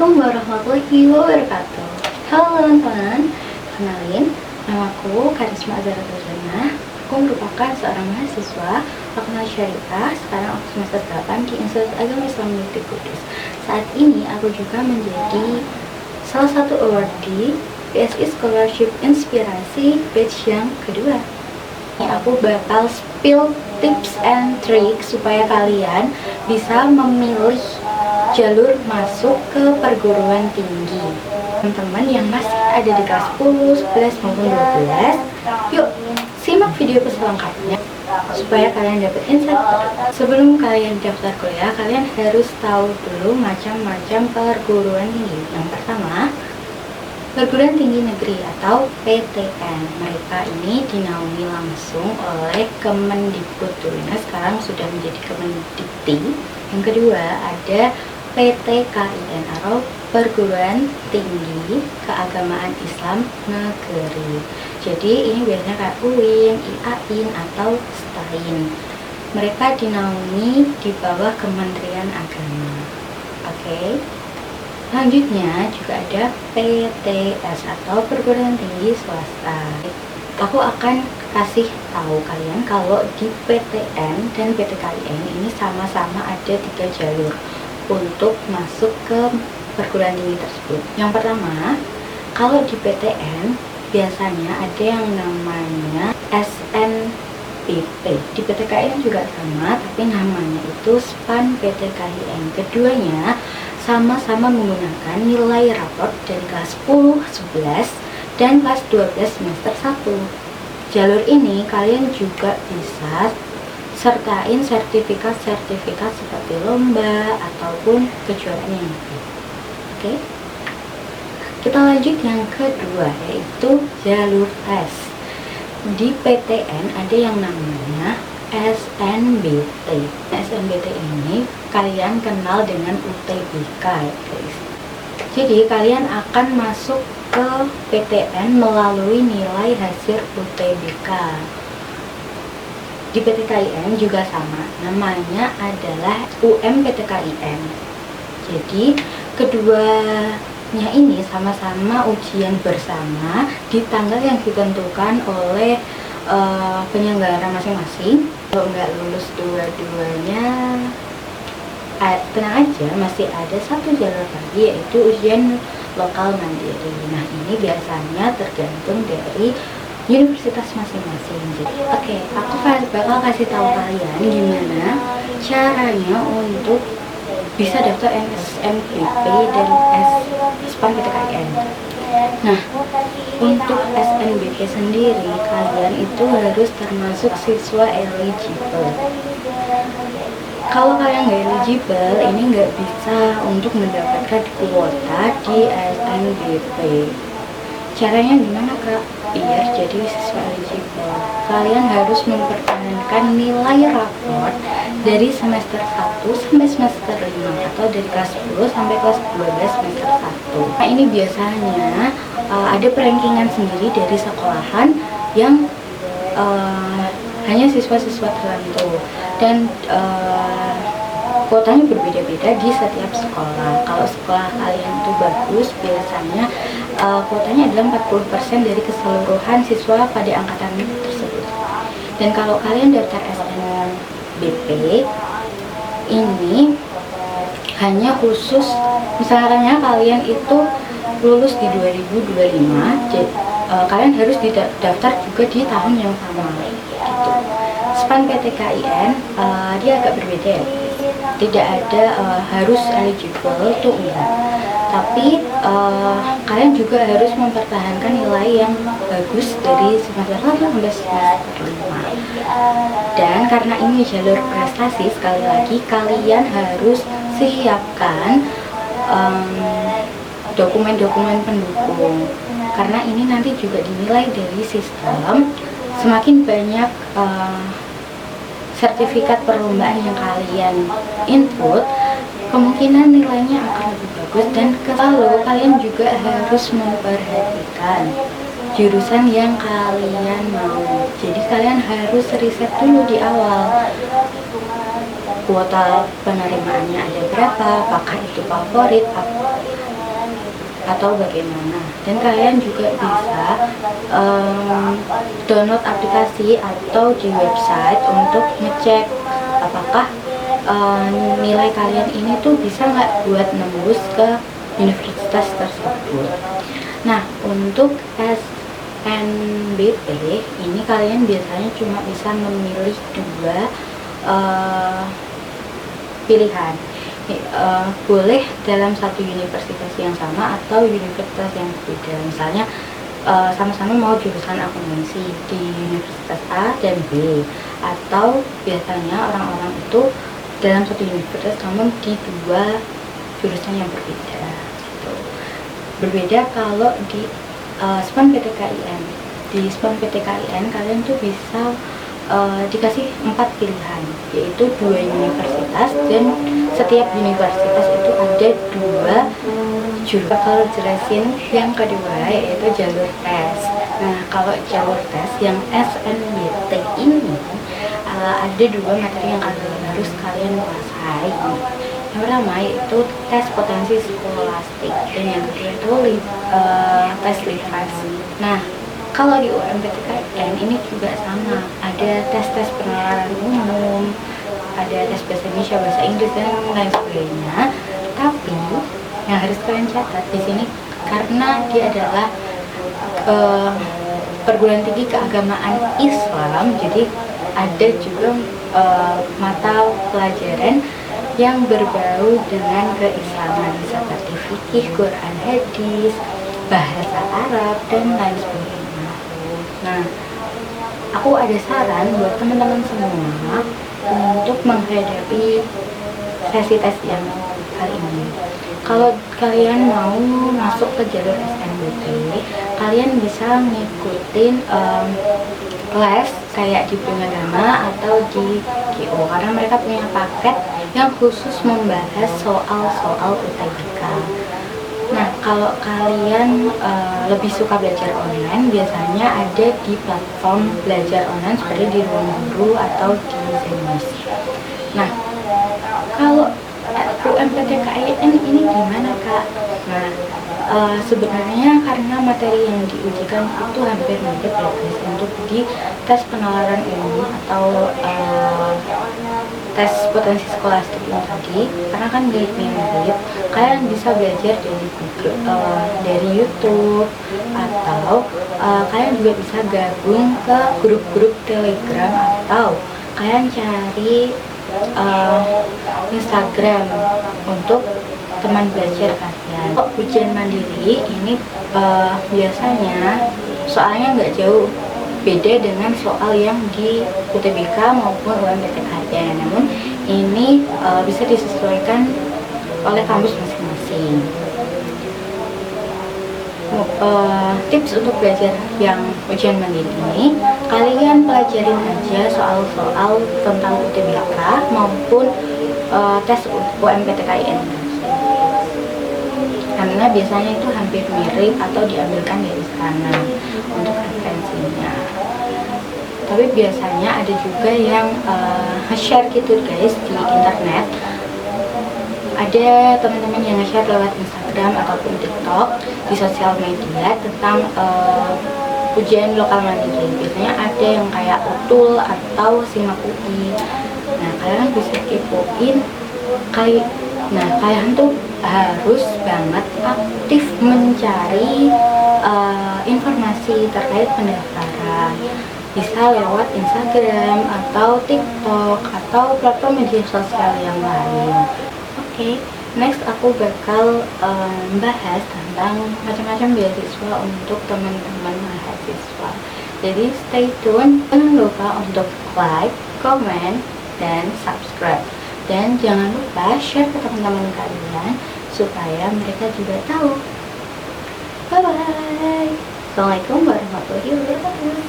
Assalamualaikum warahmatullahi wabarakatuh. Halo teman-teman, kenalin, namaku Karisma Azhara Tuzana. Aku merupakan seorang mahasiswa Fakultas Syariah. Sekarang aku semester 8 di Institut Agama Islam Negeri Kudus. Saat ini aku juga menjadi salah satu awardee PSI Scholarship Inspirasi batch yang kedua. Aku bakal spill tips and tricks supaya kalian bisa memilih jalur masuk ke perguruan tinggi. Teman-teman yang masih ada di kelas 10, 11 maupun 12, yuk simak video selengkapnya supaya kalian dapat insight. Sebelum kalian daftar kuliah, kalian harus tahu dulu macam-macam perguruan tinggi. Yang pertama, perguruan tinggi negeri atau PTN. Mereka ini dinaungi langsung oleh Kemendikbud, sekarang sudah menjadi Kemendikti. Yang kedua ada PTKIN atau Perguruan Tinggi Keagamaan Islam Negeri. Jadi ini biasanya kayak UIN, IAIN atau STAIN. Mereka dinaungi di bawah Kementerian Agama. Oke. Selanjutnya juga ada PTS atau Perguruan Tinggi Swasta. Aku akan kasih tahu kalian kalau di PTN dan PTKIN ini sama-sama ada 3 jalur untuk masuk ke perguruan tinggi tersebut. Yang pertama, kalau di PTN biasanya ada yang namanya SNBP. Di PTKIN juga sama, tapi namanya itu SPAN PTKIN. Keduanya sama-sama menggunakan nilai rapor dari kelas 10, 11, dan kelas 12 semester 1. Jalur ini kalian juga bisa sertain sertifikat-sertifikat seperti lomba ataupun kejuaraan yang lain. Oke, kita lanjut yang kedua, yaitu jalur tes. Di PTN ada yang namanya SNBT. SNBT ini kalian kenal dengan UTBK ya guys. Jadi kalian akan masuk ke PTN melalui nilai hasil UTBK. Di PTKIN juga sama, namanya adalah UMPTKIN. Jadi keduanya ini sama-sama ujian bersama di tanggal yang ditentukan oleh penyelenggara masing-masing. Kalau nggak lulus dua-duanya, tenang aja, masih ada satu jalur lagi, yaitu ujian lokal mandiri. Nah ini biasanya tergantung dari universitas masing-masing. Oke, aku bakal kasih tahu kalian gimana caranya untuk bisa daftar SNBP dan SPAN PTKIN. Nah, untuk SNBP sendiri kalian itu harus termasuk siswa eligible. Kalau kalian nggak eligible, ini nggak bisa untuk mendapatkan kuota di SNBP. Caranya gimana kak? Biar jadi siswa eligible, kalian harus mempertahankan nilai rapor dari semester 1 sampai semester 5 atau dari kelas 10 sampai kelas 12 semester 1. Nah ini biasanya ada perankingan sendiri dari sekolahan yang hanya siswa-siswa tertentu, dan kuotanya berbeda-beda di setiap sekolah. Kalau sekolah kalian itu bagus, biasanya kuotanya adalah 40% dari keseluruhan siswa pada angkatan tersebut. Dan kalau kalian daftar SNBP ini hanya khusus, misalnya kalian itu lulus di 2025, jadi kalian harus daftar juga di tahun yang sama gitu. SPAN PTKIN dia agak berbeda ya, tidak ada harus eligible tuh enggak, tapi kalian juga harus mempertahankan nilai yang bagus dari semester 1 sampai semester 5. Dan karena ini jalur prestasi, sekali lagi kalian harus siapkan dokumen-dokumen pendukung, karena ini nanti juga dinilai dari sistem. Semakin banyak sertifikat perlombaan yang kalian input, kemungkinan nilainya akan lebih bagus. Dan lalu kalian juga harus memperhatikan jurusan yang kalian mau. Jadi kalian harus riset dulu di awal, kuota penerimaannya ada berapa, apakah itu favorit, atau bagaimana. Dan kalian juga bisa download aplikasi atau di website untuk ngecek apakah nilai kalian ini tuh bisa nggak buat nembus ke universitas tersebut. Nah, untuk SNBP ini kalian biasanya cuma bisa memilih dua pilihan. Boleh dalam satu universitas yang sama atau universitas yang berbeda. Misalnya sama-sama mau jurusan akuntansi di universitas A dan B, atau biasanya orang-orang itu dalam satu universitas namun di dua jurusan yang berbeda gitu. Berbeda kalau di SPAN PTKIN. Di SPAN PTKIN kalian tuh bisa dikasih 4 pilihan, yaitu 2 universitas, dan setiap universitas itu ada 2 jurusan. Kalau jelasin yang kedua yaitu jalur tes. Nah, kalau jalur tes yang SNBT ini ada 2 materi yang harus kalian kuasai. Yang pertama yaitu tes potensi skolastik, dan yang kedua itu tes LIPAS. Nah, kalau di UMPTKN ini juga sama, ada tes-tes penalaran umum, ada tes bahasa Indonesia, bahasa Inggris, dan lain sebagainya. Tapi yang harus kalian catat di sini, karena dia adalah perguruan tinggi keagamaan Islam, jadi ada juga mata pelajaran yang berbau dengan keislaman seperti fikih, Quran, hadis, bahasa Arab, dan lain sebagainya. Nah, aku ada saran buat teman-teman semua untuk menghadapi sesi tes yang kali ini. Kalau kalian mau masuk ke jalur SNBP, kalian bisa ngikutin les kayak di Brimagama atau di GO, karena mereka punya paket yang khusus membahas soal-soal UTBK. Nah, kalau kalian lebih suka belajar online, biasanya ada di platform belajar online seperti di Ruang Guru atau di Zenus. Nah, kalau UMPTKIN ini gimana, Kak? Nah, sebenarnya karena materi yang diujikan itu hampir mirip ya guys, untuk di tes penalaran umum atau tes potensi skolastik ini tadi, karena kan mirip, kalian bisa belajar dari Google, dari YouTube, atau kalian juga bisa gabung ke grup-grup Telegram, atau kalian cari Instagram untuk teman belajar kalian. Ujian mandiri ini biasanya soalnya nggak jauh beda dengan soal yang di UTBK maupun UMPTKIN, namun ini bisa disesuaikan oleh kampus masing-masing. Tips untuk belajar yang ujian mandiri ini, kalian pelajarin aja soal-soal tentang UTBK maupun tes UMPTKIN, karena biasanya itu hampir mirip atau diambilkan dari sana untuk referensinya. Tapi biasanya ada juga yang nge-share gitu guys di internet. Ada teman-teman yang nge-share lewat Instagram ataupun TikTok di sosial media tentang ujian lokal mandiri. Biasanya ada yang kayak UTUL atau SIMAK UI. Nah, kalian bisa kepoin kalian tuh harus banget aktif mencari informasi terkait pendaftaran. Bisa lewat Instagram atau TikTok atau platform media sosial yang lain. Oke, next aku bakal bahas tentang macam-macam beasiswa untuk teman-teman mahasiswa. Jadi stay tune, jangan lupa untuk like, comment, dan subscribe. Dan jangan lupa share ke teman-teman kalian supaya mereka juga tahu. Bye bye. Assalamualaikum warahmatullahi wabarakatuh.